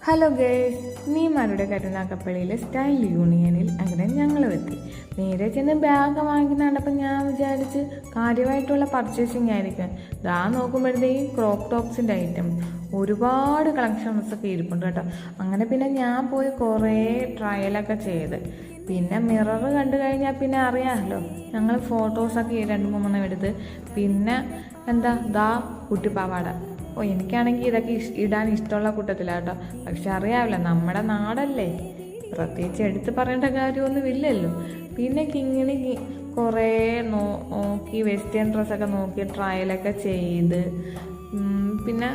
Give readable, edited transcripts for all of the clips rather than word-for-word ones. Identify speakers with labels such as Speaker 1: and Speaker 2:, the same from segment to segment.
Speaker 1: Hello girls, നീമാരുടെ കരുനാഗപ്പള്ളിയിലെ style യൂണിയനിൽ അങ്ങനെ ഞങ്ങളും എത്തി. നേരെ ചെന്ന് ബാഗ് വാങ്ങിക്കുന്ന കണ്ടപ്പോൾ ഞാൻ വിചാരിച്ച് കാര്യമായിട്ടുള്ള പർച്ചേസിങ് ആയിരിക്കും. ദാ നോക്കുമ്പോഴത്തേക്കും ക്രോപ്പ് ടോപ്സിൻ്റെ ഐറ്റം ഒരുപാട് കളക്ഷൻസൊക്കെ ഇരിപ്പുണ്ട് കേട്ടോ. അങ്ങനെ പിന്നെ ഞാൻ പോയി കുറേ ട്രയലൊക്കെ ചെയ്ത് പിന്നെ മിറർ കണ്ടു കഴിഞ്ഞാൽ പിന്നെ അറിയാമല്ലോ, ഞങ്ങൾ ഫോട്ടോസൊക്കെ 2-3 എടുത്ത് പിന്നെ ദാ കുട്ടിപ്പാവാട. എനിക്കാണെങ്കിൽ ഇതൊക്കെ ഇടാൻ ഇഷ്ടമുള്ള കൂട്ടത്തിലാണ് കേട്ടോ. പക്ഷെ അറിയാമല്ലോ, നമ്മുടെ നാടല്ലേ, പ്രത്യേകിച്ച് എടുത്ത് പറയേണ്ട കാര്യമൊന്നുമില്ലല്ലോ. പിന്നെ കിങ്ങിണി കുറേ നോക്കി വെസ്റ്റേൺ ഡ്രസ്സൊക്കെ നോക്കി ട്രയലൊക്കെ ചെയ്ത് പിന്നെ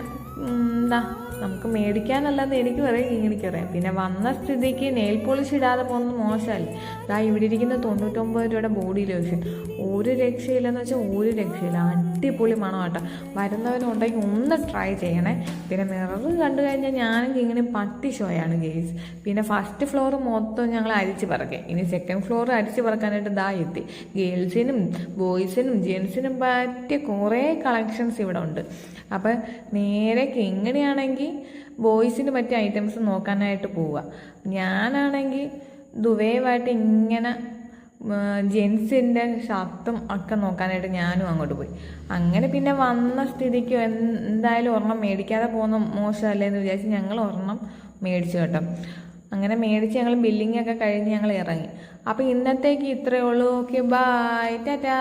Speaker 1: നമുക്ക് മേടിക്കാനല്ലാതെ എനിക്ക് പറയാം, കിങ്ങിണിക്കറിയാം. പിന്നെ വന്ന സ്ഥിതിക്ക് നെയിൽ പോളിഷ് ഇടാതെ പോകുന്നത് മോശമല്ലേ. ഇവിടെ ഇരിക്കുന്ന 99 രൂപയുടെ ബോഡി ലോഷൻ ഒരു രക്ഷയില്ലെന്ന് വെച്ചാൽ ഒരു രക്ഷയില്ല, അടിപൊളി മണം കേട്ടോ. വരുന്നവരുണ്ടെങ്കിൽ ഒന്ന് ട്രൈ ചെയ്യണേ. പിന്നെ മിറർ കണ്ടു കഴിഞ്ഞാൽ ഞാനും കിങ്ങിണി പട്ടി ഷോയാണ് ഗേൾസ്. പിന്നെ ഫസ്റ്റ് ഫ്ലോർ മൊത്തം ഞങ്ങൾ അരിച്ച് പറക്കാം. ഇനി സെക്കൻഡ് ഫ്ലോർ അരിച്ച് പറക്കാനായിട്ട് എത്തി. ഗേൾസിനും ബോയ്സിനും ജെൻസിനും പറ്റിയ കുറേ കളക്ഷൻസ് ഇവിടെ ഉണ്ട്. അപ്പം നേരെ കിങ്ങിണിയാണെങ്കിൽ ബോയ്സിന് പറ്റിയ ഐറ്റംസ് നോക്കാനായിട്ട് പോവുക. ഞാനാണെങ്കിൽ ദുബൈവായിട്ട് ഇങ്ങനെ ജെൻസിൻ്റെ ഷർട്ടും ഒക്കെ നോക്കാനായിട്ട് ഞാനും അങ്ങോട്ട് പോയി. അങ്ങനെ പിന്നെ വന്ന സ്ഥിതിക്ക് എന്തായാലും ഒരെണ്ണം മേടിക്കാതെ പോകുന്ന മോശമല്ലേ എന്ന് വിചാരിച്ച് ഞങ്ങൾ ഒരെണ്ണം മേടിച്ചു കേട്ടോ. അങ്ങനെ മേടിച്ച് ഞങ്ങൾ ബില്ലിംഗ് ഒക്കെ കഴിഞ്ഞ് ഞങ്ങൾ ഇറങ്ങി. അപ്പോൾ ഇന്നത്തേക്ക് ഇത്രയേ ഉള്ളൂ. Okay, bye, Tata.